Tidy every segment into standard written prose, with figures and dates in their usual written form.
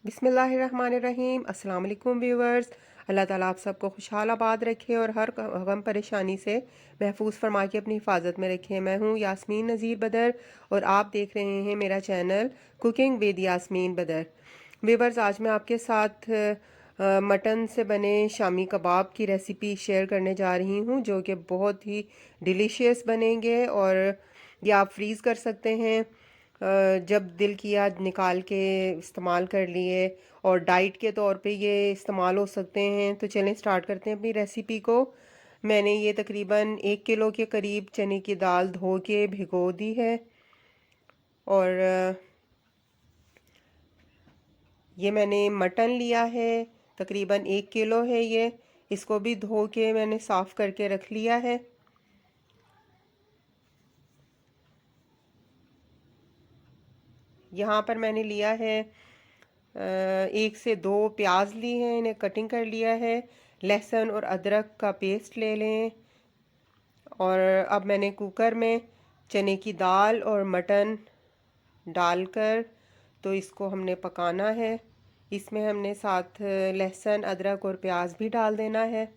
बिस्मिल्लाहिर्रहमानिर्रहीम। अस्सलाम वालेकुम व्यूवर्स। अल्लाह ताला आप सबको खुशहाल आबाद रखे और हर गम परेशानी से महफूज फरमा के अपनी हिफाजत में रखे। मैं हूँ यास्मीन नज़ीर बदर और आप देख रहे हैं मेरा चैनल कुकिंग विद यास्मीन बदर। व्यूवर्स, आज मैं आपके साथ मटन से बने शामी कबाब की रेसिपी शेयर करने जा रही हूँ, जो कि बहुत ही डिलीशियस बनेंगे और ये आप फ्रीज़ कर सकते हैं। जब दिल किया निकाल के इस्तेमाल कर लिए और डाइट के तौर पे ये इस्तेमाल हो सकते हैं। तो चलें स्टार्ट करते हैं अपनी रेसिपी को। मैंने ये तकरीबन 1 किलो के करीब चने की दाल धो के भिगो दी है और ये मैंने मटन लिया है, तकरीबन 1 किलो है ये। इसको भी धो के मैंने साफ़ करके रख लिया है। यहाँ पर मैंने लिया है 1 से 2 प्याज ली हैं, इन्हें कटिंग कर लिया है। लहसुन और अदरक का पेस्ट ले लें और अब मैंने कुकर में चने की दाल और मटन डालकर तो इसको हमने पकाना है। इसमें हमने साथ लहसुन अदरक और प्याज भी डाल देना है।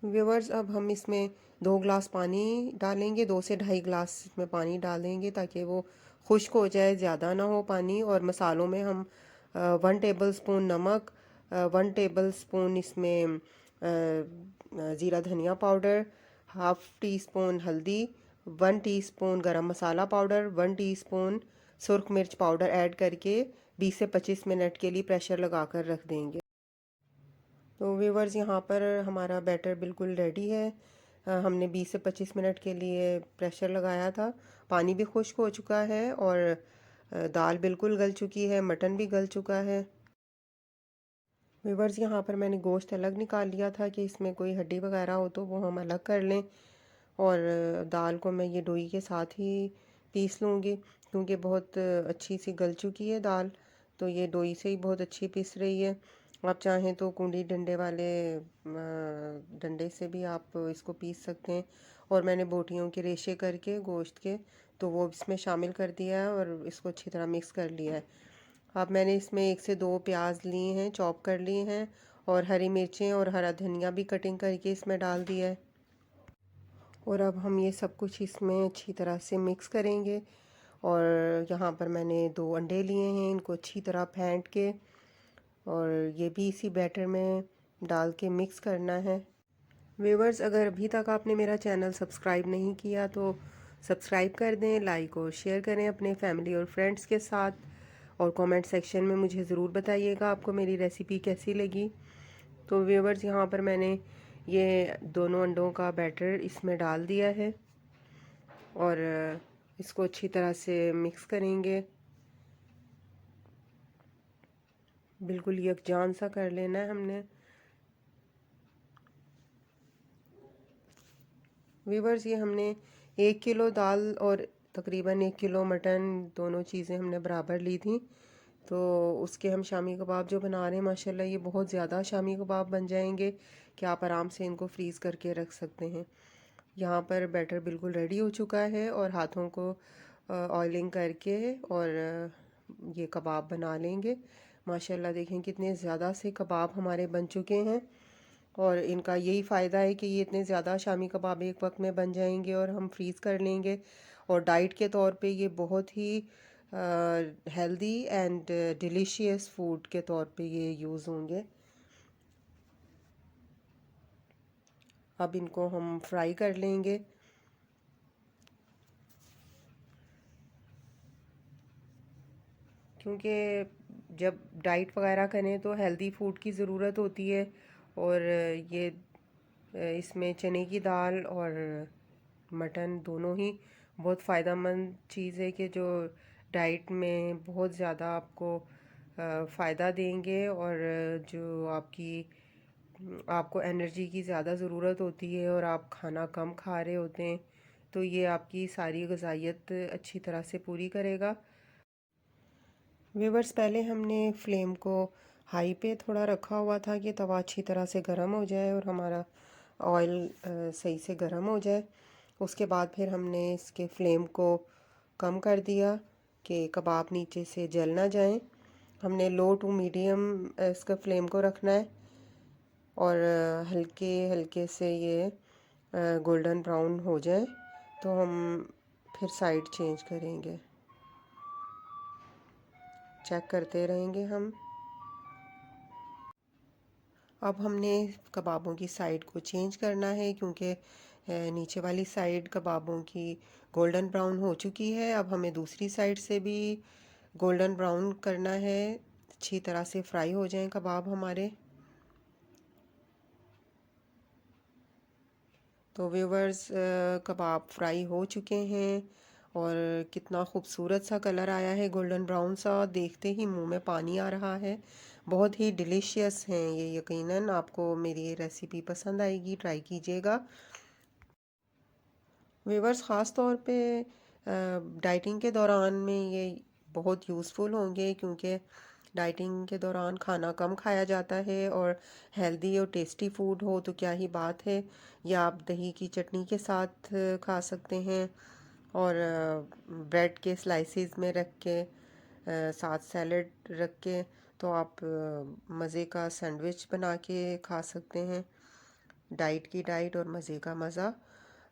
व्यूवर्स, अब हम इसमें 2 गिलास पानी डालेंगे, 2 से 2.5 गिलास इसमें पानी डालेंगे ताकि वो खुश्क हो जाए, ज़्यादा ना हो पानी। और मसालों में हम 1 टेबल स्पून नमक, 1 टेबल स्पून इसमें ज़ीरा धनिया पाउडर, 1/2 टीस्पून हल्दी, 1 टीस्पून गरम मसाला पाउडर, 1 टीस्पून सुरख मिर्च पाउडर ऐड करके 20 से 25 मिनट के लिए प्रेशर लगा कर रख देंगे। तो व्यूवर्स, यहाँ पर हमारा बैटर बिल्कुल रेडी है। हमने 20 से 25 मिनट के लिए प्रेशर लगाया था। पानी भी खुश्क हो चुका है और दाल बिल्कुल गल चुकी है, मटन भी गल चुका है। व्यूवर्स, यहाँ पर मैंने गोश्त अलग निकाल लिया था कि इसमें कोई हड्डी वगैरह हो तो वो हम अलग कर लें। और दाल को मैं ये डोई के साथ ही पीस लूँगी क्योंकि बहुत अच्छी सी गल चुकी है दाल। तो ये डोई से ही बहुत अच्छी पीस रही है। आप चाहें तो कुंडी डंडे वाले डंडे से भी आप इसको पीस सकते हैं। और मैंने बोटियों के रेशे करके गोश्त के तो वो इसमें शामिल कर दिया है और इसको अच्छी तरह मिक्स कर लिया है। अब मैंने इसमें 1 से 2 प्याज लिए हैं, चॉप कर लिए हैं, और हरी मिर्चें और हरा धनिया भी कटिंग करके इसमें डाल दिया है। और अब हम ये सब कुछ इसमें अच्छी तरह से मिक्स करेंगे। और यहाँ पर मैंने 2 अंडे लिए हैं, इनको अच्छी तरह फेंट के और ये भी इसी बैटर में डाल के मिक्स करना है। व्यूवर्स, अगर अभी तक आपने मेरा चैनल सब्सक्राइब नहीं किया तो सब्सक्राइब कर दें, लाइक और शेयर करें अपने फैमिली और फ्रेंड्स के साथ। और कमेंट सेक्शन में मुझे ज़रूर बताइएगा आपको मेरी रेसिपी कैसी लगी। तो व्यूवर्स, यहाँ पर मैंने ये दोनों अंडों का बैटर इसमें डाल दिया है और इसको अच्छी तरह से मिक्स करेंगे। बिल्कुल यकजान सा कर लेना है हमने। व्यूवर्स, ये हमने 1 किलो दाल और तकरीबन 1 किलो मटन, दोनों चीज़ें हमने बराबर ली थी। तो उसके हम शामी कबाब जो बना रहे हैं, माशाल्लाह ये बहुत ज़्यादा शामी कबाब बन जाएंगे कि आप आराम से इनको फ्रीज़ करके रख सकते हैं। यहाँ पर बैटर बिल्कुल रेडी हो चुका है और हाथों को ऑयलिंग करके और ये कबाब बना लेंगे। माशाल्लाह देखें कितने ज़्यादा से कबाब हमारे बन चुके हैं। और इनका यही फ़ायदा है कि ये इतने ज़्यादा शामी कबाब एक वक्त में बन जाएंगे और हम फ्रीज़ कर लेंगे। और डाइट के तौर पे ये बहुत ही हेल्दी एंड डिलीशियस फूड के तौर पे ये यूज़ होंगे। अब इनको हम फ्राई कर लेंगे। क्योंकि जब डाइट वगैरह करें तो हेल्दी फूड की ज़रूरत होती है। और ये इसमें चने की दाल और मटन दोनों ही बहुत फ़ायदेमंद चीज़ है कि जो डाइट में बहुत ज़्यादा आपको फ़ायदा देंगे। और जो आपको एनर्जी की ज़्यादा ज़रूरत होती है और आप खाना कम खा रहे होते हैं, तो ये आपकी सारी ग़िज़ाइयत अच्छी तरह से पूरी करेगा। व्यूवर्स, पहले हमने फ्लेम को हाई पे थोड़ा रखा हुआ था कि तवा अच्छी तरह से गर्म हो जाए और हमारा ऑयल सही से गर्म हो जाए। उसके बाद फिर हमने इसके फ्लेम को कम कर दिया कि कबाब नीचे से जल ना जाएं। हमने लो टू मीडियम इसका फ्लेम को रखना है और हल्के हल्के से ये गोल्डन ब्राउन हो जाए तो हम फिर साइड चेंज करेंगे, चेक करते रहेंगे हम। अब हमने कबाबों की साइड को चेंज करना है क्योंकि नीचे वाली साइड कबाबों की गोल्डन ब्राउन हो चुकी है। अब हमें दूसरी साइड से भी गोल्डन ब्राउन करना है, अच्छी तरह से फ्राई हो जाएं कबाब हमारे। तो व्यूवर्स कबाब फ्राई हो चुके हैं और कितना खूबसूरत सा कलर आया है, गोल्डन ब्राउन सा, देखते ही मुंह में पानी आ रहा है। बहुत ही डिलीशियस हैं ये, यकीनन आपको मेरी ये रेसिपी पसंद आएगी, ट्राई कीजिएगा। व्यूवर्स ख़ास तौर पे डाइटिंग के दौरान में ये बहुत यूज़फुल होंगे क्योंकि डाइटिंग के दौरान खाना कम खाया जाता है और हेल्दी और टेस्टी फूड हो तो क्या ही बात है। या आप दही की चटनी के साथ खा सकते हैं और ब्रेड के स्लाइसेस में रख के साथ सैलड रख के तो आप मज़े का सैंडविच बना के खा सकते हैं। डाइट की डाइट और मज़े का मज़ा।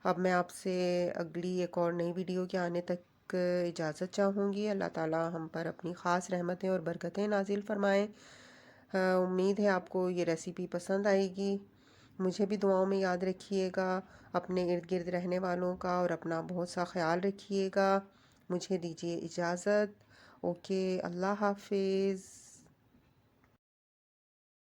अब मैं आपसे अगली एक और नई वीडियो के आने तक इजाज़त चाहूँगी। अल्लाह ताला हम पर अपनी ख़ास रहमतें और बरकतें नाजिल फ़रमाएँ। उम्मीद है आपको ये रेसिपी पसंद आएगी। मुझे भी दुआओं में याद रखिएगा, अपने इर्द गिर्द रहने वालों का और अपना बहुत सा ख्याल रखिएगा। मुझे दीजिए इजाज़त। ओके, अल्लाह हाफिज़।